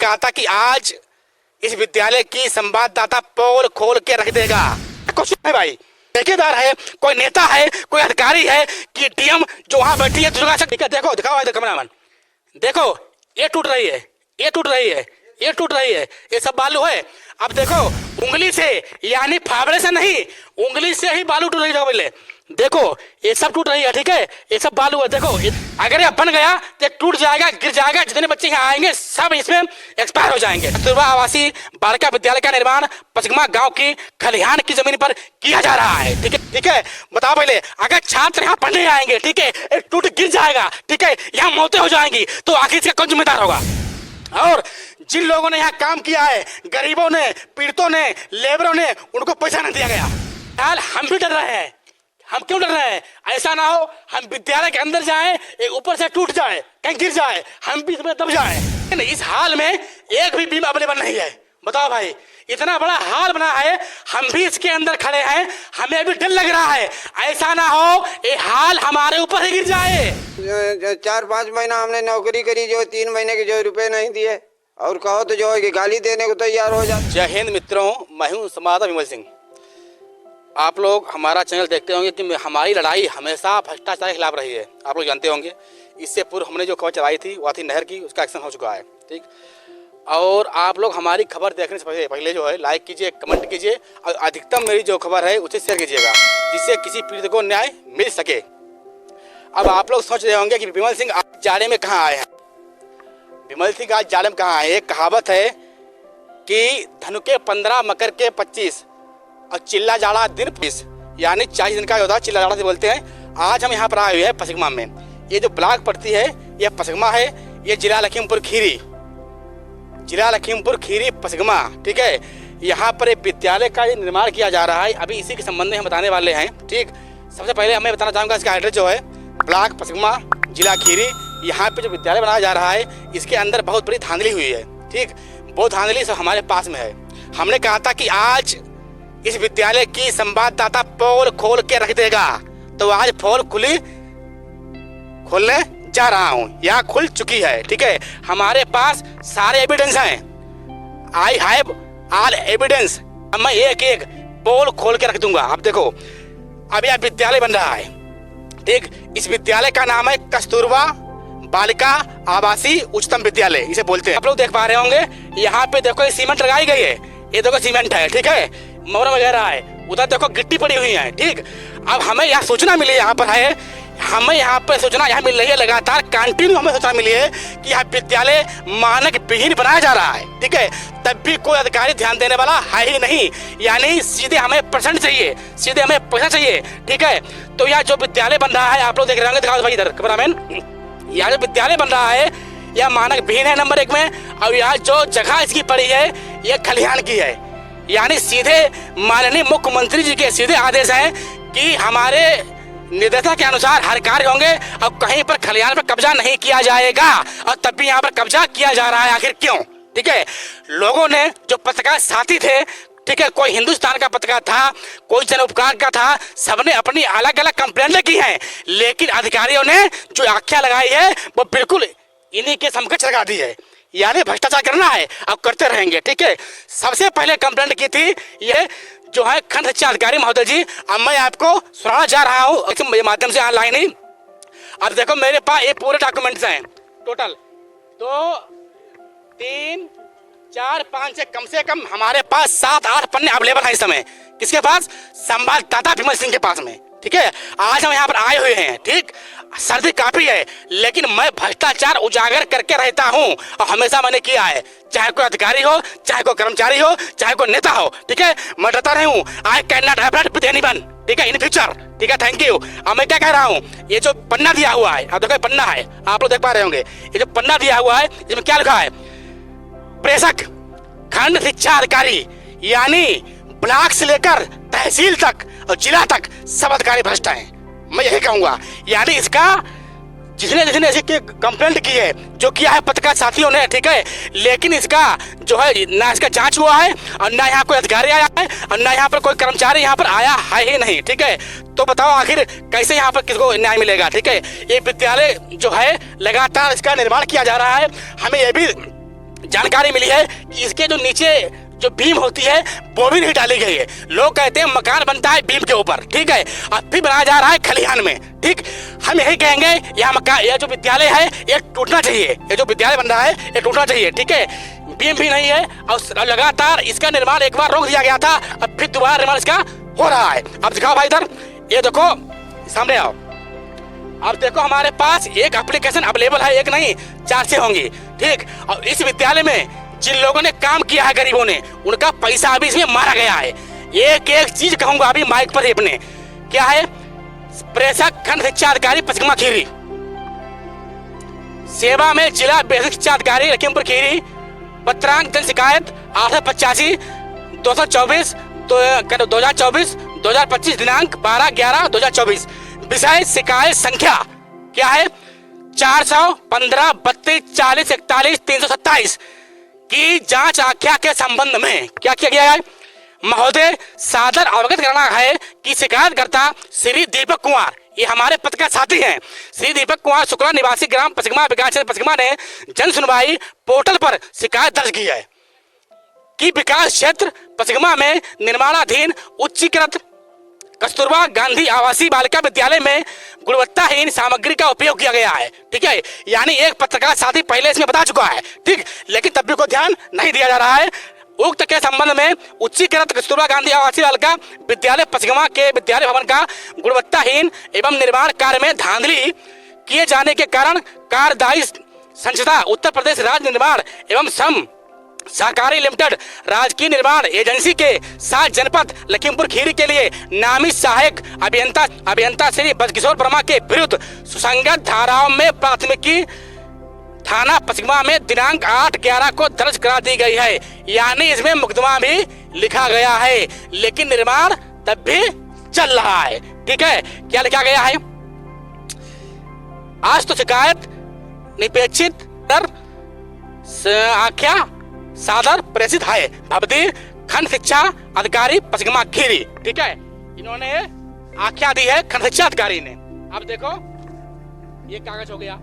कहा था कि आज इस विद्यालय की संवाददाता पोल खोल के रख देगा। कुछ है भाई, ठेकेदार है, कोई नेता है, कोई अधिकारी है कि डीएम जो वहां बैठी है दुर्गा से। देखो दिखाओ कैमरामैन, देखो ये टूट रही है, ये टूट रही है, ये टूट रही है, ये सब बालू है। अब देखो उंगली से, यानी फावड़े से नहीं, उंगली से ही बालू टूट रही है। पहले देखो ये सब टूट रही है, ठीक है, ये सब बालू है। देखो अगर ये बन गया तो टूट जाएगा, गिर जाएगा, जितने बच्चे यहाँ आएंगे सब इसमें एक्सपायर हो जाएंगे। कस्तूरबा आवासीय बालिका विद्यालय का निर्माण पचगमा गांव की खलिहान की जमीन पर किया जा रहा है, ठीक है। बताओ पहले, अगर छात्र यहाँ पढ़ने आएंगे, ठीक है, टूट गिर जाएगा, ठीक है, यहाँ मौतें हो जाएंगी, तो आखिर इसका कौन जिम्मेदार होगा? और जिन लोगों ने यहाँ काम किया है, गरीबों ने, पीड़ितों ने, लेबरों ने, उनको पैसा नहीं दिया गया। यार हम भी डर रहे हैं। हम क्यों डर रहे हैं? ऐसा ना हो हम विद्यालय के अंदर जाएं, एक ऊपर से टूट जाए, कहीं गिर जाए, हम भी इसमें दब जाएं। इस हाल में एक भी बीम अवेलेबल नहीं है। बताओ भाई, इतना बड़ा हाल बना है, हम भी इसके अंदर खड़े हैं, हमें भी डर लग रहा है ऐसा ना हो ये हाल हमारे ऊपर ही गिर जाए। 4-5 महीना हमने नौकरी करी, जो 3 महीने के जो रुपए नहीं दिए, और कहो तो जो है कि गाली देने को तैयार हो जाए। जय हिंद मित्रों, मैं हूं संवाददाता विमल सिंह। आप लोग हमारा चैनल देखते होंगे कि हमारी लड़ाई हमेशा भ्रष्टाचार के खिलाफ रही है। आप लोग जानते होंगे, इससे पूर्व हमने जो खबर चलाई थी वो थी नहर की, उसका एक्शन हो चुका है, ठीक। और आप लोग हमारी खबर देखने से पहले जो है लाइक कीजिए, कमेंट कीजिए, और अधिकतम मेरी जो खबर है उसे शेयर कीजिएगा, जिससे किसी पीड़ित को न्याय मिल सके। अब आप लोग सोच रहे होंगे कि विमल सिंह आज जाड़े में कहाँ आए हैं। विमल सिंह आज जाड़े में कहाँ आए? एक कहावत है कि धनु के 15 मकर के 25 और चिल्ला जाड़ा दिन 20, यानी 40 दिन का होता है, चिल्ला जाड़ा से बोलते हैं। आज हम यहाँ पर आए हुए हैं पचगमा में। ये जो ब्लॉक पड़ती है ये पचगमा है, ये जिला लखीमपुर खीरी, जिला लखीमपुर खीरी पचगमा, ठीक है। यहाँ पर एक विद्यालय का निर्माण किया जा रहा है, अभी इसी के संबंध में हम बताने वाले हैं, ठीक। सबसे पहले हमें बताना चाहूँगा इसका एड्रेस जो है ब्लॉक पचगमा, जिला खीरी। यहाँ पे जो विद्यालय बनाया जा रहा है इसके अंदर बहुत बड़ी धांधली हुई है, ठीक। वो धांधली सब हमारे पास में है। हमने कहा था कि आज इस विद्यालय की संवाददाता पोल खोल के रख देगा, तो आज पोल खोलने जा रहा हूँ, यहाँ खुल चुकी है, ठीक है। हमारे पास सारे एविडेंस हैं, आई हैव ऑल एविडेंस। मैं एक एक पोल खोल के रख दूंगा। अब देखो, अब यह विद्यालय बन रहा है, ठीक। इस विद्यालय का नाम है कस्तूरबा बालिका आवासीय उच्चतम विद्यालय, इसे बोलते हैं। आप लोग देख पा रहे होंगे, यहाँ पे देखो ये सीमेंट लगाई गई है, ये देखो सीमेंट है, ठीक है, मोर वगैरह है, उधर देखो गिट्टी पड़ी हुई है, ठीक। अब हमें यहाँ सूचना मिली, यहाँ पर है, हमें यहाँ पर सूचना यहाँ मिल रही है लगातार, कंटिन्यू हमें सूचना मिली है कि यहाँ विद्यालय मानक विहीन बनाया जा रहा है, ठीक है। तब भी कोई अधिकारी ध्यान देने वाला है ही नहीं, यानी सीधे हमें परसेंट चाहिए, सीधे हमें पैसा चाहिए, ठीक है। तो यहाँ जो विद्यालय बन रहा है, आप लोग देख रहे होंगे, दिखाओ भाई इधर कैमरामैन, यहाँ जो विद्यालय बन रहा है यह मानक विहीन है नंबर 1 में। और यहाँ जो जगह इसकी पड़ी है यह खलिहान की है, यानी सीधे माननीय मुख्यमंत्री जी के सीधे आदेश हैं कि हमारे निर्देशा के अनुसार हर कार्य होंगे और कहीं पर खलिहान पर कब्जा नहीं किया जाएगा। और तब भी यहाँ पर कब्जा किया जा रहा है, आखिर क्यों? ठीक है, लोगों ने जो पत्रकार साथी थे, ठीक है, कोई हिंदुस्तान का पत्रकार था, कोई जन उपकार का था, सबने अपनी अलग अलग कंप्लेंट की हैं, लेकिन अधिकारियों ने जो आख्या लगाई है वो बिल्कुल इन्हीं के समकक्ष लगा दी है, यानी भ्रष्टाचार करना है, अब करते रहेंगे, ठीक है। सबसे पहले कंप्लेंट की थी ये जो है खंड शिक्षा अधिकारी महोदय जी। अब मैं आपको सुनाना चाह रहा हूँ इसके माध्यम से ऑनलाइन ही। अब देखो मेरे पास ये पूरे डॉक्यूमेंट्स हैं, टोटल 2, 3, 4, 5 से कम हमारे पास 7-8 पन्ने अवेलेबल हैं इस समय। किसके पास? संवाददाता विमल सिंह के पास में, ठीक है। आज हम यहाँ पर आए हुए हैं, ठीक। सर्दी काफी है, लेकिन मैं भ्रष्टाचार उजागर करके रहता हूँ और हमेशा मैंने किया है, चाहे कोई अधिकारी हो, चाहे कोई कर्मचारी हो, चाहे कोई नेता हो, ठीक है। मैं डरता रही हूँ, I can not have with anyone, ठीक है, इन फ्यूचर, ठीक है, थैंक यू। अब मैं क्या कह रहा हूँ, ये जो पन्ना दिया हुआ है, अब देखो पन्ना है, आप लोग देख पा रहे होंगे, ये जो पन्ना दिया हुआ है इसमें क्या लिखा है? प्रेषक खंड शिक्षा अधिकारी, यानी ब्लॉक से लेकर तहसील तक और जिला तक सब अधिकारी भ्रष्ट हैं, मैं यही कहूंगा। यानी इसका जिसने जिसने ऐसी कंप्लेंट की है, जो किया है पत्रकार साथियों ने, ठीक है, लेकिन इसका जो है ना इसका जांच हुआ है और ना यहाँ कोई अधिकारी आया है और ना यहाँ पर कोई कर्मचारी यहाँ पर आया है ही नहीं, ठीक है। तो बताओ आखिर कैसे यहाँ पर किसको न्याय मिलेगा, ठीक है। ये विद्यालय जो है लगातार इसका निर्माण किया जा रहा है, हमें ये भी जानकारी मिली है कि इसके जो नीचे जो बीम होती है वो भी नहीं डाली गई है। लोग कहते हैं मकान बनता है बीम के ऊपर, ठीक है, और फिर बनाया जा रहा है खलिहान में। ठीक, हम यही कहेंगे यह जो विद्यालय है ये टूटना चाहिए, ये जो विद्यालय बन रहा है ये टूटना चाहिए। ठीक है, बीम भी नहीं है और लगातार इसका निर्माण एक बार रोक दिया गया था, अब फिर दोबारा निर्माण इसका हो रहा है। अब दिखाओ भाई इधर, ये देखो सामने आओ। अब देखो हमारे पास एक एप्लीकेशन अवेलेबल है, एक नहीं 4 होंगी। ठीक, और इस विद्यालय में जिन लोगों ने काम किया है गरीबों ने, उनका पैसा अभी इसमें मारा गया है। एक एक चीज कहूंगा अभी माइक पर अपने, क्या है, प्रेषक खंड शिक्षा अधिकारी पचकमा खीरी, सेवा में जिला बेसिक शिक्षा अधिकारी लखीमपुर खीरी, पत्रांक जन शिकायत 885 224 2024 2025 दिनांक 12/11/2024। विषय शिकायत संख्या क्या है 415 32 40 41 327 की जांच आख्या के संबंध में क्या किया गया है। महोदय सादर अवगत करना है कि शिकायतकर्ता श्री दीपक कुमार, ये हमारे पद का साथी हैं, श्री दीपक कुमार शुक्ला निवासी ग्राम पचकमा विकास क्षेत्र पचकमा ने जन सुनवाई पोर्टल पर शिकायत दर्ज की है कि विकास क्षेत्र पचकमा में निर्माणाधीन उच्चीकृत कस्तूरबा गांधी आवासीय बालिका विद्यालय में गुणवत्ताहीन सामग्री का उपयोग किया गया है। ठीक है, यानी एक पत्रकार साथी पहले इसमें बता चुका है, ठीक, लेकिन तब भी को ध्यान नहीं दिया जा रहा है। उक्त के संबंध में उच्चीकृत कस्तूरबा गांधी आवासीय बालिका विद्यालय पचकमा के विद्यालय भवन का गुणवत्ताहीन एवं निर्माण कार्य में धांधली किए जाने के कारण कार्यदायी संस्था उत्तर प्रदेश राज्य निर्माण एवं श्रम सहकारी लिमिटेड राजकीय निर्माण एजेंसी के 7 जनपद लखीमपुर खीरी के लिए नामित सहायक अभियंता श्री ब्रजकिशोर वर्मा के विरुद्ध सुसंगत धाराओं में प्राथमिकी थाना पचकमा में दिनांक 8/11 को दर्ज करा दी गई है। यानी इसमें मुकदमा भी लिखा गया है, लेकिन निर्माण तब भी चल रहा है। ठीक है, क्या लिखा गया है, आज तो शिकायत निपेक्षित कर आख्या सादर प्रेषित है भवदी खंड शिक्षा अधिकारी पचकमा खीरी। ठीक है, इन्होंने आख्या दी है खंड शिक्षा अधिकारी ने। अब देखो ये कागज हो गया।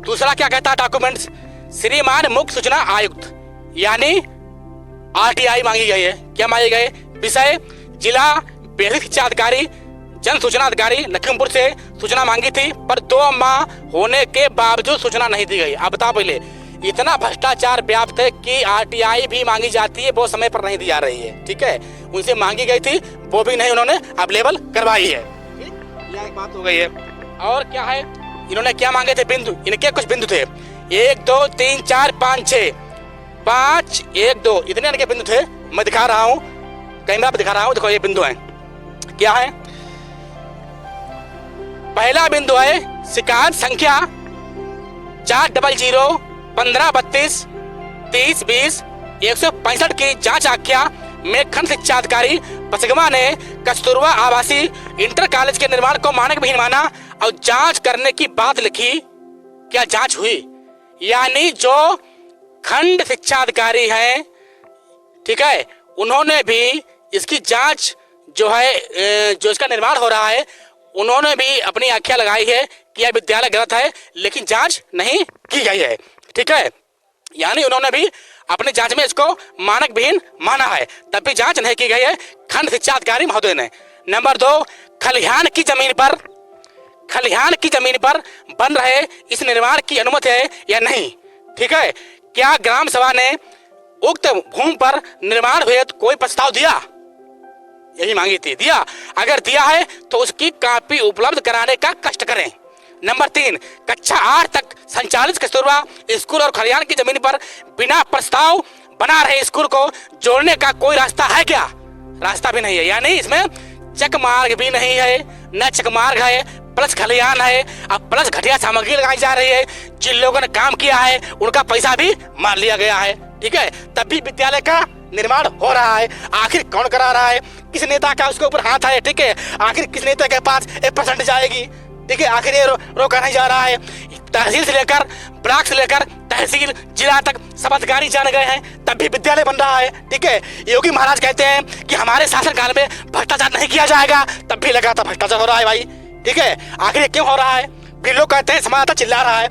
दूसरा क्या कहता है डॉक्यूमेंट्स, श्रीमान मुख्य सूचना आयुक्त यानी RTI मांगी गई है। क्या मांगी गई, विषय जिला बेसिक शिक्षा अधिकारी जन सूचना अधिकारी लखीमपुर से सूचना मांगी थी, पर 2 माह होने के बावजूद सूचना नहीं दी गई। अब बताओ, पहले इतना भ्रष्टाचार व्याप्त है कि RTI भी मांगी जाती है, वो समय पर नहीं दी जा रही है। ठीक है, उनसे मांगी गई थी, वो भी नहीं उन्होंने अवेलेबल करवाई है। यह एक बात हो गई है। और क्या है, इन्होंने क्या मांगे थे बिंदु, इनके कुछ बिंदु थे 1 2 3 4 5 6 5 1 2 इतने इनके बिंदु थे। मैं दिखा रहा हूँ, कैमरा पे दिखा रहा हूँ, देखो ये बिंदु है। क्या है, पहला बिंदु है शिकायत संख्या 400 15 32 30 20 165 की जांच आख्या में खंड शिक्षा अधिकारी पचकमा ने कस्तूरबा आवासीय इंटर कॉलेज के निर्माण को मानक विहीन माना और जांच करने की बात लिखी। क्या जांच हुई, यानी जो खंड शिक्षा अधिकारी हैं, ठीक है, उन्होंने भी इसकी जांच जो है, जो इसका निर्माण हो रहा है, उन्होंने भी अपनी आख्या लगाई है कि यह विद्यालय गलत है, लेकिन जांच नहीं की गई है। ठीक है, यानी उन्होंने भी अपनी जांच में इसको मानक विहीन माना है, तब भी जांच नहीं की गई है खंड शिक्षा अधिकारी महोदय ने। नंबर 2, खलिहान की जमीन पर बन रहे इस निर्माण की अनुमति है या नहीं। ठीक है, क्या ग्राम सभा ने उक्त भूमि पर निर्माण हुए तो कोई प्रस्ताव दिया, यही मांगी थी, दिया, अगर दिया है तो उसकी कॉपी उपलब्ध कराने का कष्ट करें। नंबर 3, कक्षा 8 तक संचालित कस्तूरबा स्कूल और खलिहान की जमीन पर बिना प्रस्ताव बना रहे स्कूल को जोड़ने का कोई रास्ता है क्या, रास्ता भी नहीं है, यानी इसमें चक मार्ग भी नहीं है, न चक मार्ग है, प्लस खलिहान है, अब प्लस घटिया सामग्री लगाई जा रही है। जिन लोगों ने काम किया है उनका पैसा भी मार लिया गया है। ठीक है, तब भी विद्यालय का निर्माण हो रहा है। आखिर कौन करा रहा है, किस नेता का उसके ऊपर हाथ है। ठीक है, आखिर किस नेता के पास 1% जाएगी। ठीक है, आखिर ये रोका नहीं जा रहा है। तहसील से लेकर ब्लॉक से लेकर तहसील जिला तक सब अधिकारी जान गए हैं, तब भी विद्यालय बन रहा है। ठीक है, योगी महाराज कहते हैं कि हमारे शासनकाल में भ्रष्टाचार नहीं किया जाएगा, तब भी लगातार भ्रष्टाचार हो रहा है भाई। ठीक है, आखिर क्यों हो रहा है, फिर लोग कहते हैं समानता चिल्ला रहा है।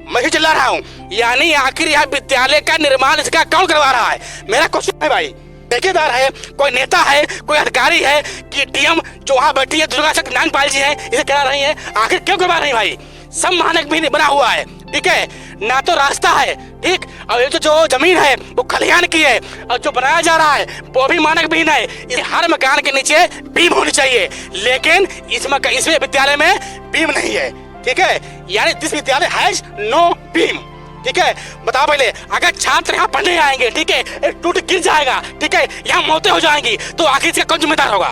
मैं ही चिल्ला रहा हूँ। यानी आखिर यह विद्यालय का निर्माण इसका कौन करवा रहा है? मेरा क्वेश्चन है भाई। ठेकेदार है, कोई नेता है, कोई अधिकारी है कि डीएम जो वहाँ बैठी है दुर्गा शक्ति नागपाल जी है, इसे करा रही है? आखिर क्यों करवा रही भाई? सब मानक भी नहीं बना हुआ है, ठीक है, ना तो रास्ता है, ठीक, और ये जो जमीन है वो खलिहान की है, और जो बनाया जा रहा है वो भी मानक भी है। इस हर मकान के नीचे बीम होनी चाहिए, लेकिन इसमें विद्यालय में बीम नहीं है, ठीक है, यानी दिस विद्यालय हैज नो बीम, ठीक है। बताओ पहले, अगर छात्र यहाँ पढ़ने आएंगे, ठीक है, एक टूट गिर जाएगा, ठीक है, यहाँ मौतें हो जाएंगी, तो आखिर इसका कौन जिम्मेदार होगा?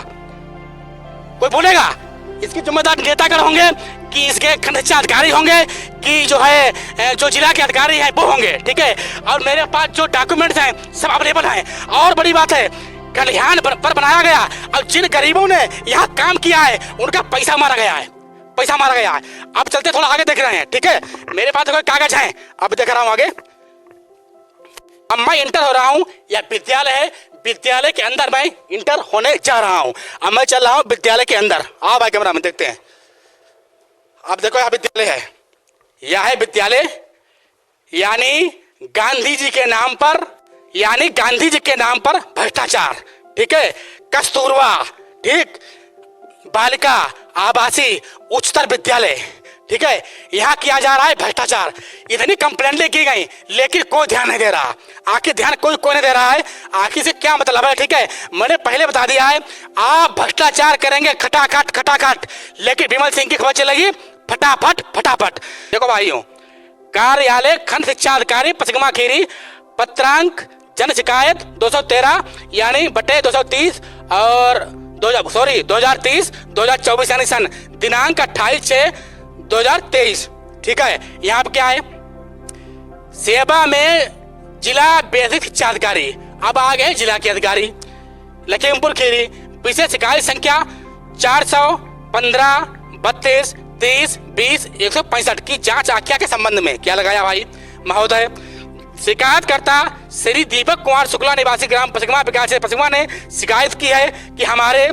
कोई बोलेगा? इसके जिम्मेदार नेतागण होंगे कि इसके खंड अधिकारी होंगे कि जो है जो जिला के अधिकारी हैं वो होंगे, ठीक है। और मेरे पास जो डॉक्यूमेंट्स हैं सब अवेलेबल हैं। और बड़ी बात है, खलिहान पर बनाया गया और जिन गरीबों ने यहाँ काम किया है उनका पैसा मारा गया है, पैसा मारा गया है। अब चलते थोड़ा आगे देख रहे हैं, ठीक है, मेरे पास कोई कागज है, अब देख रहा हूँ आगे। अब मैं इंटर हो रहा हूँ, या विद्यालय है, विद्यालय के अंदर मैं इंटर होने जा रहा हूँ। अब मैं चल रहा हूँ विद्यालय के अंदर। आओ भाई कैमरा में देखते हैं। अब देखो यहाँ विद्यालय है, यह है विद्यालय, यानी गांधी जी के नाम पर, यानी गांधी जी के नाम पर भ्रष्टाचार, ठीक है, कस्तूरबा, ठीक, बालिका आवासीय उच्चतर विद्यालय, ठीक है, यहाँ किया जा रहा है भ्रष्टाचार। इतनी कंप्लेंटें की गई लेकिन कोई ध्यान नहीं दे रहा। आखिर ध्यान कोई नहीं दे रहा है, आखिर से क्या मतलब है? ठीक है, मैंने पहले बता दिया है, आप भ्रष्टाचार करेंगे खटाखट खटाखट, लेकिन विमल सिंह की खबर चलेगी फटाफट फटाफट। देखो भाइयों, कार्यालय खंड शिक्षा अधिकारी पचगमा खीरी, पत्रांक जन शिकायत 213 यानी बटे 230 और 2030 2024 यानी सन दिनांक 28/6/2023, ठीक है। यहाँ पे क्या है? सेवा में जिला बेसिक शिक्षा अधिकारी, अब आ गए जिला के अधिकारी लखीमपुर खीरी, विशेष शिकायत संख्या 415 32 30 20 165 की जांच आख्या के संबंध में क्या लगाया भाई महोदय? शिकायतकर्ता श्री दीपक कुमार शुक्ला निवासी ग्राम पचगमा विकास पचगमा ने शिकायत की है कि हमारे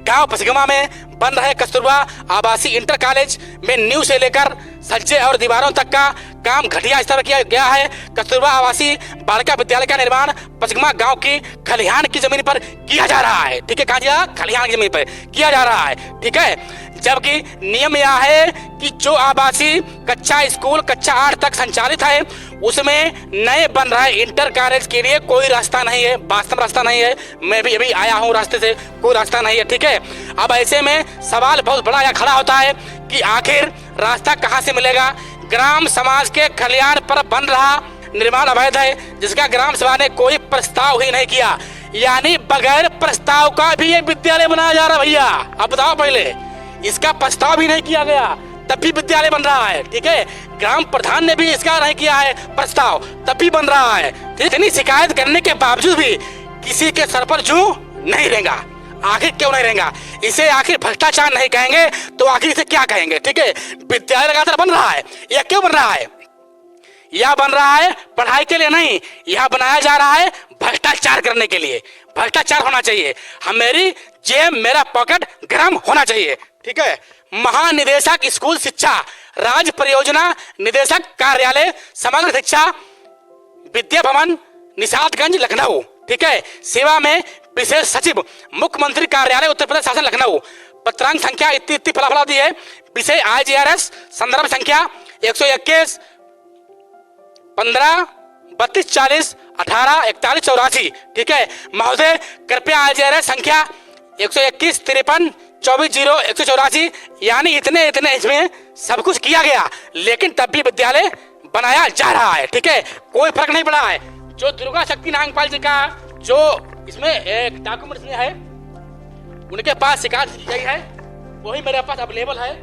गांव पचगमा में बन रहे कस्तूरबा आवासीय इंटर कॉलेज में नींव से लेकर सज्जे और दीवारों तक का काम घटिया स्तर पर किया गया है। कस्तूरबा आवासीय बालिका विद्यालय का निर्माण पचगमा गांव की खलिहान की जमीन पर किया जा रहा है, ठीक है, कहा खलिहान की जमीन पर किया जा रहा है, ठीक है। जबकि नियम यह है कि जो आवासीय कक्षा स्कूल कक्षा 8 तक संचालित है उसमें नए बन रहे इंटर कॉलेज के लिए कोई रास्ता नहीं है, वास्तव रास्ता नहीं है। मैं भी अभी आया हूँ रास्ते से, कोई रास्ता नहीं है, ठीक है। अब ऐसे में सवाल बहुत बड़ा यहाँ खड़ा होता है कि आखिर रास्ता कहाँ से मिलेगा? ग्राम समाज के खलिहान पर बन रहा निर्माण अवैध है, जिसका ग्राम सभा ने कोई प्रस्ताव ही नहीं किया, यानी बगैर प्रस्ताव का भी ये विद्यालय बनाया जा रहा है भैया। अब बताओ पहले, इसका प्रस्ताव भी नहीं किया गया तब भी विद्यालय बन रहा है, ठीक है। ग्राम प्रधान ने भी इसका नहीं किया है प्रस्ताव, तब भी बन रहा है। इतनी शिकायत करने के बावजूद भी किसी के सर पर जू नहीं रहेगा। आखिर क्यों नहीं रहेगा? इसे आखिर भ्रष्टाचार नहीं कहेंगे तो आखिर इसे क्या कहेंगे? ठीक है, विद्यालय लगातार बन रहा है। यह क्यों बन रहा है? यह बन रहा है पढ़ाई के लिए नहीं, यह बनाया जा रहा है भ्रष्टाचार करने के लिए। भ्रष्टाचार होना चाहिए, मेरी जेब मेरा पॉकेट गर्म होना चाहिए, ठीक है। महानिदेशक स्कूल शिक्षा राज्य परियोजना निदेशक कार्यालय समग्र शिक्षा विद्या भवन निषादगंज लखनऊ, ठीक है। सेवा में विशेष सचिव मुख्यमंत्री कार्यालय उत्तर प्रदेश शासन लखनऊ। पत्रांक संख्या इतनी फलाफला दी है। विषय IGRS संदर्भ संख्या 121 15 32 40 18 41 84, ठीक है। महोदय कृपया IGRS संख्या 121 53 24 0 184 यानी इतने इसमें सब कुछ किया गया, लेकिन तब भी विद्यालय बनाया जा रहा है, ठीक है। कोई फर्क नहीं पड़ा है। जो दुर्गा शक्ति नागपाल जी का जो इसमें एक डॉक्यूमेंट्स में है, उनके पास शिकायत की गई है, वही मेरे पास अवेलेबल है,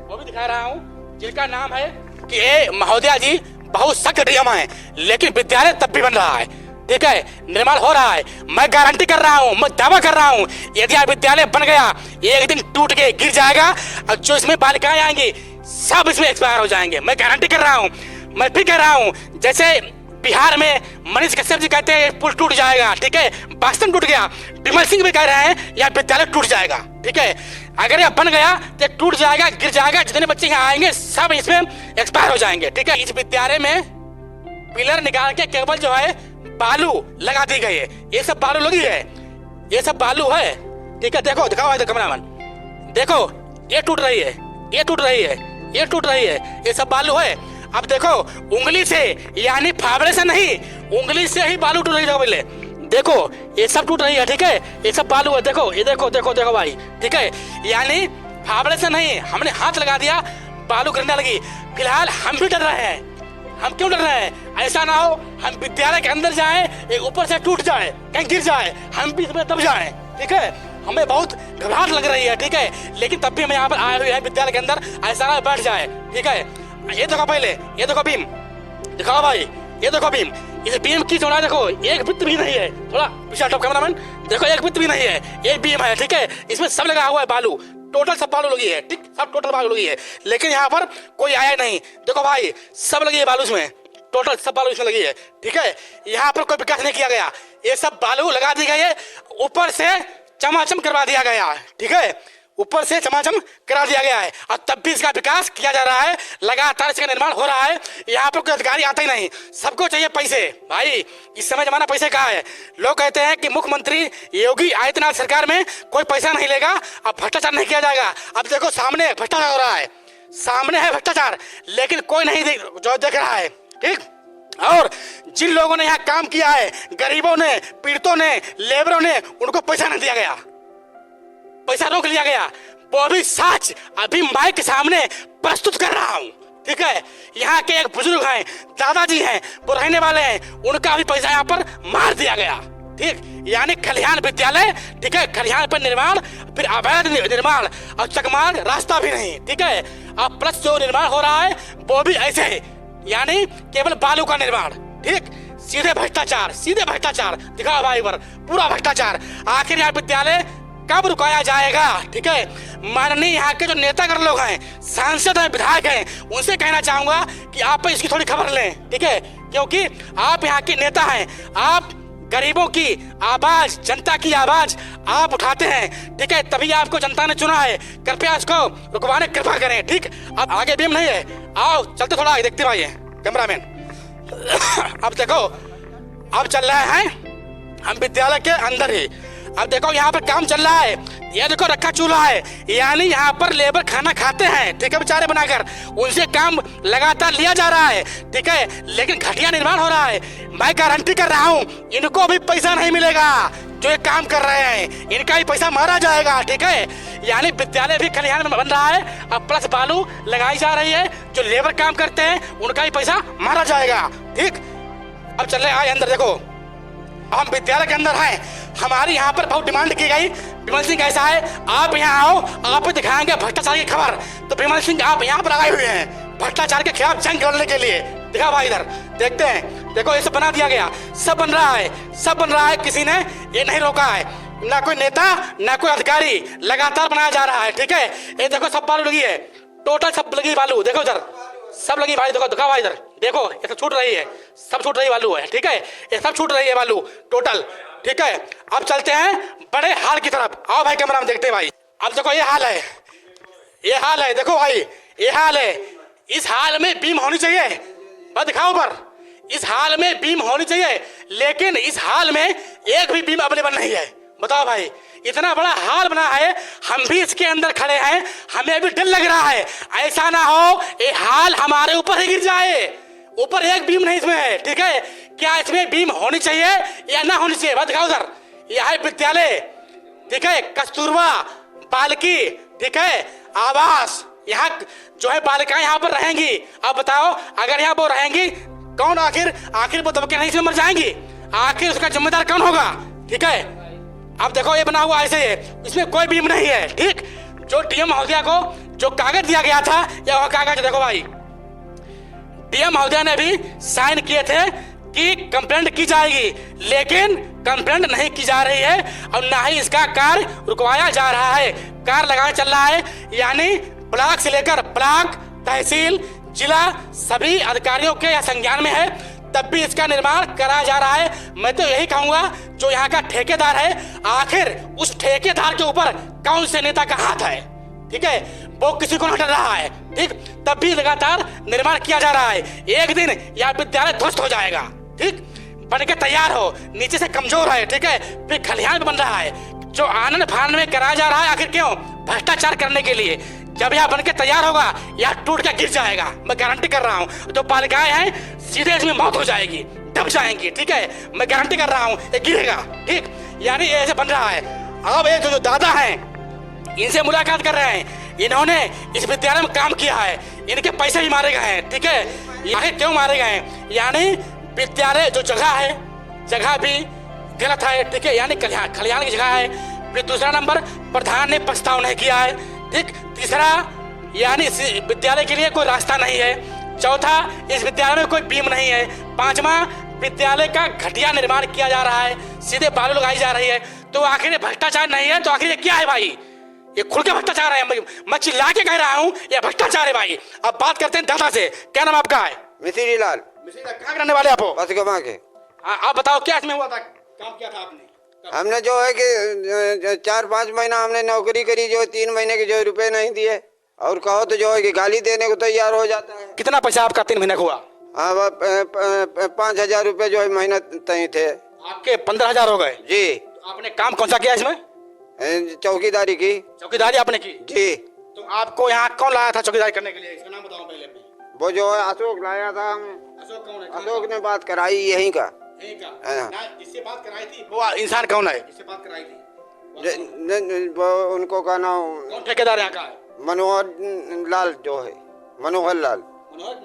वो भी दिखा रहा हूँ, जिनका नाम है कि ए महोदया जी बहुत सख्त नियम है, लेकिन विद्यालय तब भी बन रहा है, ठीक है, निर्माण हो रहा है। मैं गारंटी कर रहा हूँ, मैं दावा कर रहा हूँ, यदि यह विद्यालय बन गया एक दिन टूट के गिर जाएगा और जो इसमें बालिकाएं आएंगी सब इसमें एक्सपायर हो जाएंगे। मैं गारंटी कर रहा हूँ। मैं फिर कह रहा हूँ, जैसे बिहार में मनीष कश्यप जी कहते हैं पुल टूट जाएगा, ठीक है, वास्तव में टूट गया। विमल सिंह भी कह रहे हैं यह विद्यालय टूट जाएगा। ठीक है। अगर ये बन गया तो टूट जाएगा, गिर जाएगा, जितने बच्चे यहाँ आएंगे सब इसमें एक्सपायर हो जाएंगे, ठीक है। इस विद्यालय में पिलर निकाल के केवल जो है बालू लगा दी गई है। ये सब बालू लगी है, ये सब बालू है, ठीक है। देखो दिखाओ इधर कैमरामैन, देखो ये टूट रही है, ये टूट रही है, ये टूट रही है, ये सब बालू है। अब देखो उंगली से, यानी फावड़े से नहीं, उंगली से ही बालू टूट रही है। पहले देखो ये सब टूट रही है, ठीक है। ये सब बालू है, देखो ये देखो देखो देखो भाई, ठीक है। यानी फावड़े से नहीं, हमने हाथ लगा दिया, बालू गिरने लगी। फिलहाल हम भी डर रहे हैं। हम क्यों डर रहे हैं? ऐसा ना हो हम विद्यालय के अंदर जाएं, एक ऊपर से टूट जाए, कहीं गिर जाए, हम भी इसमें दब जाएं, ठीक है। हमें बहुत घबराहट लग रही है, ठीक है। लेकिन तब भी हम यहाँ पर आए हुए हैं विद्यालय के अंदर, ऐसा ना बैठ जाए, ठीक है। ये देखो पहले, ये देखो बीम, दिखाओ भाई, ये देखो बीम। इस बीम की चौड़ाई देखो, एक बित्त भी नहीं है। थोड़ा पीछे हटो कैमरामैन, देखो एक बित्त भी नहीं है, एक बीम है, ठीक है। इसमें सब लगा हुआ है बालू, टोटल सब बालू लगी है, ठीक, सब टोटल बालू लगी है। लेकिन यहाँ पर कोई आया नहीं, देखो भाई सब लगी है बालू इसमें, टोटल सब बालू इसमें लगी है, ठीक है। यहाँ पर कोई विकास नहीं किया गया, ये सब बालू लगा दी गई है, ऊपर से चमाचम करवा दिया गया है, ठीक है। ऊपर से चमाचम करा दिया गया है और तब भी इसका विकास किया जा रहा है, लगातार इसका निर्माण हो रहा है। यहाँ पर कोई अधिकारी आता ही नहीं, सबको चाहिए पैसे। भाई इस समय जमाना पैसे का है। लोग कहते हैं कि मुख्यमंत्री योगी आदित्यनाथ सरकार में कोई पैसा नहीं लेगा, अब भ्रष्टाचार नहीं किया जाएगा। अब देखो सामने भ्रष्टाचार हो रहा है, सामने है भ्रष्टाचार, लेकिन कोई नहीं जो देख रहा है, ठीक। और जिन लोगों ने यहाँ काम किया है, गरीबों ने, पीड़ितों ने, लेबरों ने, उनको पैसा नहीं दिया गया, पैसा रोक लिया गया। वो भी सच अभी माइक के सामने प्रस्तुत कर रहा हूँ, ठीक है। यहाँ के एक बुजुर्ग हैं, दादाजी हैं, वो रहने वाले हैं, उनका भी पैसा यहाँ पर मार दिया गया, ठीक। यानी खलिहान विद्यालय, ठीक है, खलिहान पर निर्माण, फिर अवैध निर्माण और चकमार रास्ता भी नहीं, ठीक है। अब प्लस जो निर्माण हो रहा है वो भी ऐसे है, यानी केवल बालू का निर्माण, ठीक। सीधे भ्रष्टाचार, सीधे भ्रष्टाचार, दिखाओ भाई पर पूरा भ्रष्टाचार। आखिर यहाँ विद्यालय कब रुकाया जाएगा, ठीक है। माननीय यहाँ के जो नेतागण लोग हैं, सांसद हैं, विधायक हैं, उनसे कहना चाहूंगा कि आप इसकी थोड़ी खबर लें, ठीक है। क्योंकि आप यहाँ के नेता हैं, आप गरीबों की आवाज, जनता की आवाज आप उठाते हैं, ठीक है। तभी आपको जनता ने चुना है। कृपया इसको रुकवाने की कृपा करें, ठीक। अब आगे बीम नहीं है, आओ चलते थोड़ा देखते भाई कैमरामैन। अब देखो अब चल रहे हैं हम विद्यालय के अंदर ही। अब देखो यहाँ पर काम चल रहा है, ये देखो रखा चूल्हा है, यानी यहाँ पर लेबर खाना खाते हैं, ठीक है, बेचारे बनाकर, उनसे काम लगातार लिया जा रहा है, ठीक है। लेकिन घटिया निर्माण हो रहा है। मैं गारंटी कर रहा हूँ इनको भी पैसा नहीं मिलेगा जो ये काम कर रहे हैं, इनका भी पैसा मारा जाएगा, ठीक है। यानी विद्यालय भी खलिहान में बन रहा है, अब प्लस बालू लगाई जा रही है, जो लेबर काम करते हैं उनका भी पैसा मारा जाएगा, ठीक। अब चल रहे आए अंदर, देखो हम विद्यालय के अंदर हैं, हमारी यहाँ पर बहुत डिमांड की गई। विमल सिंह कैसा है, आप यहाँ आओ, आप दिखाएंगे भ्रष्टाचार की खबर। तो विमल सिंह आप यहाँ पर आए हुए हैं भ्रष्टाचार के खिलाफ जंग लड़ने के लिए। दिखा भाई इधर, देखते हैं, देखो ये सब बना दिया गया, सब बन रहा है, सब बन रहा है, किसी ने ये नहीं रोका है, ना कोई नेता ना कोई अधिकारी, लगातार बनाया जा रहा है, ठीक है। ये देखो सब बालू लगी है, टोटल सब लगी बालू, देखो इधर सब लगी भाई, देखो दिखा भाई इधर, देखो ये सब छूट रही है, सब छूट रही बालू है, ठीक है। ये सब छूट रही है बालू टोटल, ठीक है। अब चलते हैं बड़े हाल की तरफ, आओ भाई कैमरा में देखते हैं भाई। अब देखो ये हाल है, ये हाल है, देखो भाई ये हाल है। इस हाल में बीम होनी चाहिए, बस दिखाओ पर, इस हाल में बीम होनी चाहिए, लेकिन इस हाल में एक भी बीम अवेलेबल नहीं है। बताओ भाई, इतना बड़ा हाल बना है, हम भी इसके अंदर खड़े हैं, हमें भी डर लग रहा है, ऐसा ना हो ये हाल हमारे ऊपर ही गिर जाए। ऊपर एक बीम नहीं इसमें है, ठीक है। क्या इसमें बीम होनी चाहिए या ना होनी चाहिए, बात दिखाओ सर। यह है विद्यालय, ठीक है, कस्तूरबा बालिकी, ठीक है, आवास। यहाँ जो है बालिकाएं यहाँ पर रहेंगी। अब बताओ अगर यहाँ पर रहेंगी, कौन आखिर वो दबके नहीं इसमें मर जाएंगी, आखिर उसका जिम्मेदार कौन होगा, ठीक है। अब देखो ये बना हुआ ऐसे है, इसमें कोई बीम नहीं है, ठीक। जो डीएम महोदया को जो कागज दिया गया था, या वह कागज देखो भाई, डीएम महोदया ने भी साइन किए थे कि कंप्लेंट की जाएगी, लेकिन कंप्लेंट नहीं की जा रही है और ना ही इसका कार्य रुकवाया जा रहा है। कार्य लगाया चल रहा है, यानी ब्लॉक से लेकर ब्लॉक, तहसील, जिला, सभी अधिकारियों के यह संज्ञान में है। तब भी इसका निर्माण करा जा रहा है। मैं तो यही कहूंगा जो यहाँ का ठेकेदार है, आखिर उस ठेकेदार के ऊपर कौन से नेता का हाथ है, ठीक है, वो किसी को नहीं डर रहा है, ठीक। तब भी लगातार निर्माण किया जा रहा है। एक दिन यह विद्यालय ध्वस्त हो जाएगा, ठीक, बन के तैयार हो, नीचे से कमजोर है, ठीक है, फिर खलिहान बन रहा है जो आनंद फानन में कराया जा रहा है। आखिर क्यों? भ्रष्टाचार करने के लिए। जब यह बनके तैयार होगा यह टूट के गिर जाएगा, मैं गारंटी कर रहा हूँ। जो बालिकाएं हैं सीधे इसमें मौत हो जाएगी, दब जाएंगी, ठीक है, मैं गारंटी कर रहा हूँ, ये गिरेगा, ठीक। यानी ये ऐसे बन रहा है। अब ये जो दादा हैं इनसे मुलाकात कर रहे हैं, इन्होंने इस विद्यालय में काम किया है, इनके पैसे भी मारे गए हैं, ठीक है। आखिर क्यों मारे गए हैं? यानी विद्यालय जो जगह है, जगह भी गलत है, ठीक है, यानी खलिहान की जगह है। फिर दूसरा नंबर, प्रधान ने प्रस्ताव नहीं किया है, ठीक। तीसरा, यानी इस विद्यालय के लिए कोई रास्ता नहीं है। चौथा, इस विद्यालय में कोई बीम नहीं है। पांचवा, विद्यालय का घटिया निर्माण किया जा रहा है, सीधे बालू लगाई जा रही है। तो आखिर ये भ्रष्टाचार नहीं है तो आखिर ये क्या है भाई? ये खुल के भ्रष्टाचार है, मैं चिल्ला के कह रहा हूँ ये भ्रष्टाचार है भाई। अब बात करते हैं दादा से। क्या नाम आपका है? मिश्री लाल। कहाँ रहने वाले आप? बस गवा के। आप बताओ क्या इसमें हुआ था, काम किया था आपने? हमने जो है कि 4-5 महीना हमने नौकरी करी, जो 3 महीने के जो रुपए नहीं दिए, और कहो तो जो है कि गाली देने को तैयार हो जाता है। कितना पैसा आपका 3 महीने का हुआ? 5,000 रुपए जो है महीना तय थे। आपके 15,000 हो गए जी। तो आपने काम कौन सा किया इसमें? चौकीदारी की। चौकीदारी आपने की जी। तो आपको यहाँ कौन लाया था चौकीदारी करने के लिए? इसका नाम बताओ पहले अपने। वो जो है अशोक लाया था हमें। अशोक कौन है? अशोक ने बात कराई यहीं का। जिससे बात कराई थी वो इंसान कौन है जिससे बात कराई थी? वो उनको का नाम कौन ठेकेदार यहाँ का है? मनोहर लाल जो है, मनोहर लाल।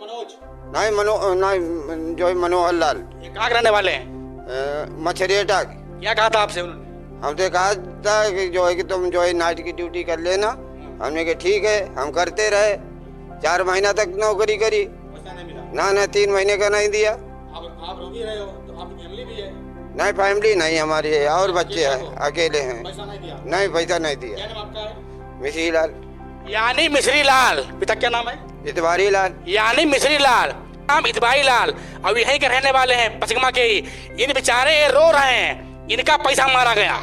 मनोज नहीं जो है मनोहर लाल। ये कहाँ रहने वाले हैं? मछरियाटा। क्या कहा था आपसे उन्होंने? हमसे कहा था कि जो है कि तुम जो है नाइट की ड्यूटी कर लेना। हमने कहा ठीक है, हम करते रहे। 4 महीना तक नौकरी करी, पैसा नहीं मिला। ना 3 महीने का नहीं दिया। आप रो भी रहे हो तो आपकी फैमिली भी है? नहीं, फैमिली नहीं हमारी है, और बच्चे हैं, अकेले हैं। पैसा नहीं दिया? नहीं, पैसा नहीं दिया। क्या नाम आपका है? मिश्री लाल। यानी मिश्री लाल। पिता क्या नाम है? इतवारी लाल। यानी मिश्री लाल, नाम इतवारी लाल, और यहीं के रहने वाले हैं, पचगमा के ही। इन बेचारे रो रहे हैं, इनका पैसा मारा गया,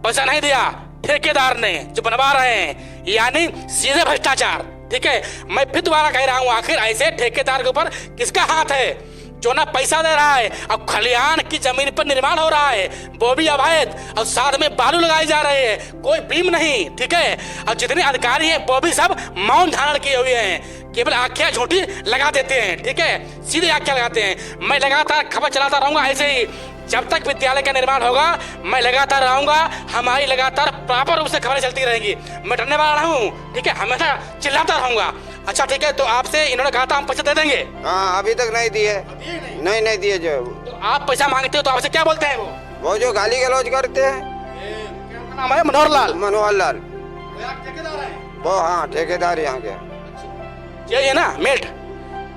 पैसा नहीं दिया ठेकेदार ने जो बनवा रहे हैं, यानी सीधे भ्रष्टाचार, ठीक है। मैं फिर दोबारा कह रहा हूँ, आखिर ऐसे ठेकेदार के ऊपर किसका हाथ है जो ना पैसा दे रहा है? अब खलिहान की जमीन पर निर्माण हो रहा है, वो भी अवैध, और साथ में बालू लगाई जा रही है, कोई बीम नहीं, ठीक है। और जितने अधिकारी हैं वो भी सब मौन धारण किए हुए हैं, केवल आंखें झूठी लगा देते हैं, ठीक है, सीधे आंखें लगाते हैं। मैं लगातार खबर चलाता रहूंगा ऐसे ही, जब तक विद्यालय का निर्माण होगा मैं लगातार रहूंगा। हमारी लगातार प्रॉपर रूप से खबरें चलती रहेंगी, मैं डरने वाला हूँ, ठीक है, हमेशा चिल्लाता रहूंगा। अच्छा ठीक है, तो आपसे इन्होंने कहा था हम पैसे दे देंगे? हाँ, अभी तक नहीं दिए। नहीं दिए। जो तो आप पैसा मांगते हो तो आपसे क्या बोलते हैं वो जो गाली गलौज करते हैं? क्या नाम है? मनोहर लाल। मनोहर लाल। ठेकेदार है वो? हाँ, ठेकेदार यहाँ के। ये ना मेट,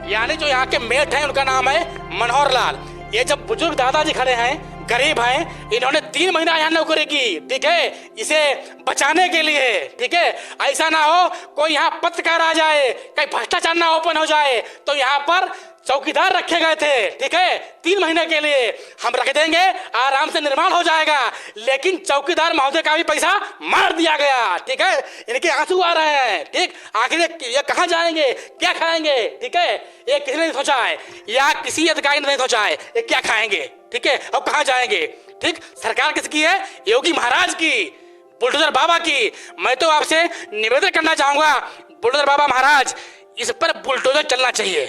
यानी जो यहाँ के मेट हैं उनका नाम है मनोहर लाल। ये जब बुजुर्ग दादाजी खड़े हैं, गरीब हैं, इन्होंने 3 महीना यहाँ नौकरी की, ठीक है, इसे बचाने के लिए, ठीक है। ऐसा ना हो कोई यहाँ पत्रकार आ जाए, कहीं भ्रष्टाचार ना ओपन हो जाए, तो यहाँ पर चौकीदार रखे गए थे, ठीक है, 3 महीने के लिए। हम रख देंगे, आराम से निर्माण हो जाएगा, लेकिन चौकीदार महोदय का भी पैसा मार दिया गया, ठीक है। इनके आंसू आ रहे हैं, ठीक। आखिर ये कहाँ जाएंगे, क्या खाएंगे, ठीक है, ये किसी ने नहीं सोचा है, या किसी अधिकारी ने नहीं सोचा है ये क्या खाएंगे, ठीक है, और कहाँ जाएंगे, ठीक। सरकार किसकी है? योगी महाराज की, बुलडोजर बाबा की। मैं तो आपसे निवेदन करना चाहूंगा, बुलडोजर बाबा महाराज, इस पर बुलडोजर चलना चाहिए,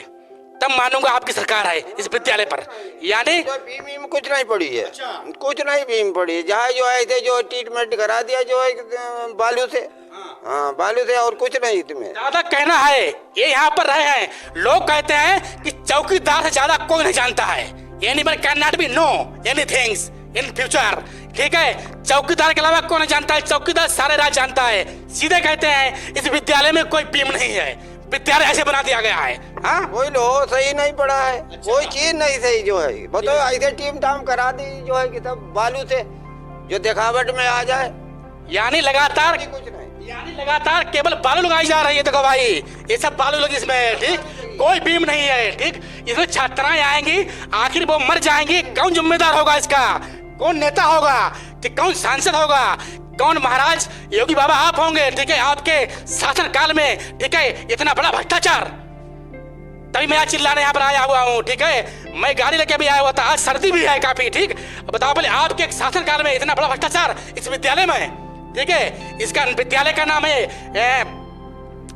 तब मानूंगा आपकी सरकार है इस विद्यालय पर। यानी बीम कुछ नहीं पड़ी है। अच्छा। कुछ नहीं बीम पड़ी, जहाँ जो है जो ट्रीटमेंट करा दिया जो है बालू से। हाँ, बालू से, और कुछ नहीं। तुम्हें ज्यादा कहना है, ये यहाँ पर रहे हैं लोग, कहते हैं कि चौकीदार से ज्यादा कोई नहीं जानता है, anyone can not be know anythings in future, ठीक है। चौकीदार के अलावा कौन जानता है? चौकीदार सारे राज जानता है। सीधे कहते हैं इस विद्यालय में कोई बीम नहीं है, विद्यालय ऐसे बना दिया गया है। हाँ, कोई लो सही नहीं पड़ा है। अच्छा। कोई चीज नहीं सही जो है, बताओ ऐसे टीम टाम करा दी जो है कि सब बालू से जो दिखावट में आ जाए, यानी लगातार कुछ नहीं। यानी लगातार केवल बालू लगाई जा रही है। देखो भाई, ये सब बालू लगी इसमें, ठीक, कोई बीम नहीं है, ठीक। इसमें छात्राएं आएंगी, आखिर वो मर जाएंगी, कौन जिम्मेदार होगा इसका? कौन नेता होगा? ठीक, कौन सांसद होगा? कौन महाराज योगी बाबा आप होंगे, ठीक है, आपके शासन काल में, ठीक है, इतना बड़ा भ्रष्टाचार। तभी मैं चिल्लाने यहाँ पर आया हुआ हूँ, ठीक है। मैं गाड़ी लेके भी आया हुआ था, आज सर्दी भी है काफी, ठीक। बताओ पहले, आपके शासन काल में इतना बड़ा भ्रष्टाचार इस विद्यालय में, ठीक है। इसका विद्यालय का नाम है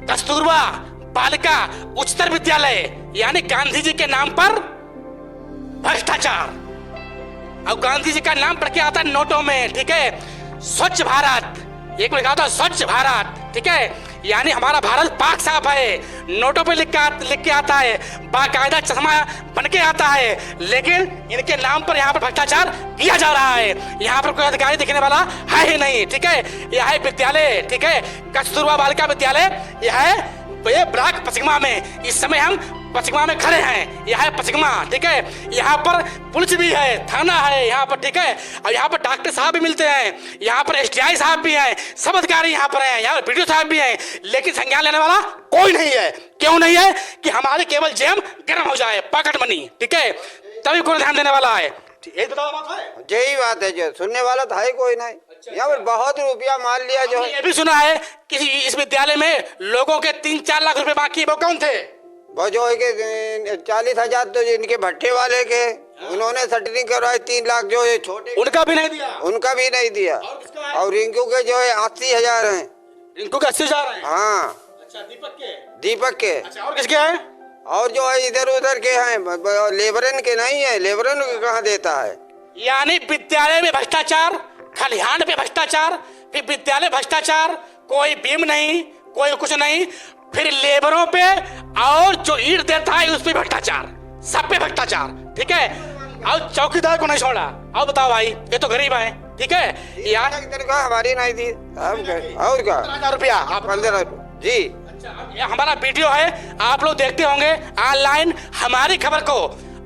कस्तूरबा बालिका उच्चतर विद्यालय, यानी गांधी जी के नाम पर भ्रष्टाचार। अब गांधी जी का नाम पढ़ के आता है नोटों में, ठीक है। स्वच्छ भारत, एक में लिखा था स्वच्छ भारत, ठीक है, यानी हमारा भारत पाक साफ है, नोटों पे लिख के आता है, बाकायदा चश्मा बन के आता है, लेकिन इनके नाम पर यहाँ पर भ्रष्टाचार किया जा रहा है। यहाँ पर कोई अधिकारी दिखने वाला है ही नहीं, ठीक है। यह है विद्यालय, ठीक है, कस्तूरबा बालिका विद्यालय, यह है ब्लॉक पचकमा में। इस समय हम पचकमा में खड़े हैं, यह है पचकमा, ठीक है। यहाँ पर पुलिस भी है, थाना है यहाँ पर, ठीक है। और यहाँ पर डॉक्टर साहब भी मिलते हैं, यहाँ पर SDI साहब भी हैं, सब अधिकारी यहाँ पर हैं, यहाँ पर BDO साहब भी हैं, लेकिन संज्ञान लेने वाला कोई नहीं है। क्यों नहीं है? कि हमारे केवल जेब गर्म हो जाए, पॉकेट मनी, ठीक है, तभी कोई ध्यान देने वाला है। यही बताओ बात है, यही बात है, जो सुनने वाला था ही कोई नहीं। यहाँ पर बहुत रुपया मान लिया जो है। ये भी सुना है कि इस विद्यालय में लोगों के 3-4 लाख रुपए बाकी, वो कौन थे? वो जो है कि 40,000 तो इनके भट्टे वाले के, उन्होंने सेटरिंग करवाई, 3 लाख जो है छोटे, उनका भी नहीं दिया, उनका भी नहीं दिया। और रिंकू के जो है 80,000 हैं। रिंकू के 80,000 हैं? हाँ। अच्छा, दीपक के। अच्छा, और किसके हैं? और जो है इधर उधर के हैं, लेबरन के नहीं है, लेबरन के कहाँ देता है। यानी विद्यालय में भ्रष्टाचार, खलिहान पे भ्रष्टाचार, फिर विद्यालय भ्रष्टाचार, कोई बीम नहीं, कोई कुछ नहीं, फिर लेबरों पे और जो ईंट देता है उस पे भ्रष्टाचार, सब पे भ्रष्टाचार, ठीक है। और चौकीदार को नहीं छोड़ा। और बताओ भाई, ये तो गरीब है, ठीक है यार। हमारी नहीं दी, और क्या 15,000 रुपया, आप 15 जी। ये हमारा वीडियो है, आप लोग देखते होंगे ऑनलाइन। हमारी खबर को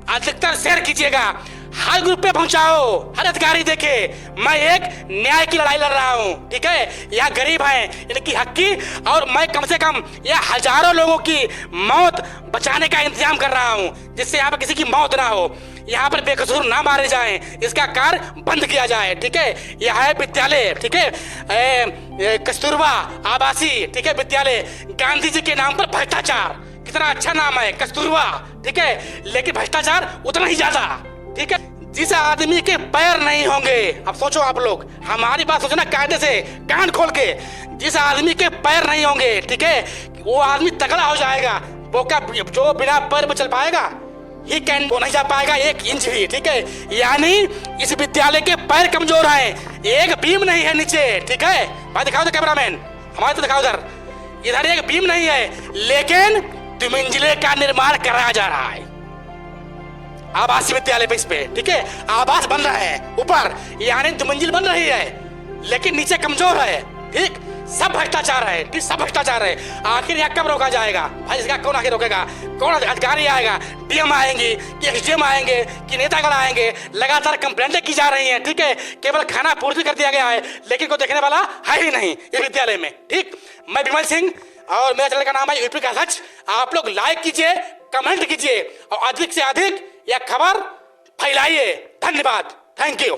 अधिकतर शेयर कीजिएगा, हर ग्रुप पे पहुंचाओ, हर अधिकारी देखे। मैं एक न्याय की लड़ाई लड़ रहा हूं, ठीक है। यहाँ गरीब हैं, इनकी हक की, और मैं कम से कम यह हजारों लोगों की मौत बचाने का इंतजाम कर रहा हूं, जिससे यहाँ पर किसी की मौत ना हो, यहाँ पर बेकसूर ना मारे जाएं, इसका कार्य बंद किया जाए, ठीक है। यह है विद्यालय, ठीक है, कस्तूरबा आवासीय, ठीक है, विद्यालय। गांधी जी के नाम पर भ्रष्टाचार, कितना अच्छा नाम है कस्तूरबा, ठीक है, लेकिन भ्रष्टाचार उतना ही ज्यादा, ठीक है। जिस आदमी के पैर नहीं होंगे, अब सोचो आप लोग, हमारी बात सोचना कायदे से, कान खोल के, जिस आदमी के पैर नहीं होंगे, ठीक है, वो आदमी तगड़ा हो जाएगा। वो क्या, जो बिना पैर पे चल पाएगा, ही कैन, वो नहीं जा पाएगा 1 इंच भी, ठीक है। यानी इस विद्यालय के पैर कमजोर हैं, एक बीम नहीं है नीचे, ठीक है। भाई दिखाओ तो कैमरामैन, हमारे तो दिखाओ इधर एक बीम नहीं है, लेकिन द्विमंजिले का निर्माण कराया जा रहा है आवासीय विद्यालय पे, इस पे, ठीक है। आवास बन रहे हैं ऊपर, यानी 2 मंजिल बन रही है, लेकिन नीचे कमजोर है, ठीक। सब भ्रष्टाचार है, ठीक, सब भ्रष्टाचार है। आखिर यहाँ कब रोका जाएगा भाई? इसका कौन आखिर रोकेगा? कौन अधिकारी आएगा? DM आएंगी कि SDM आएंगे कि नेतागण आएंगे? लगातार कंप्लेंटें की जा रही हैं, ठीक है। केवल खाना पूर्ति कर दिया गया है, लेकिन कोई देखने वाला है ही नहीं इस विद्यालय में, ठीक। मैं विमल सिंह, और मेरा चैनल का नाम है यूपी का सच। आप लोग लाइक कीजिए, कमेंट कीजिए, और अधिक से अधिक यह खबर फैलाइए। धन्यवाद, थैंक यू।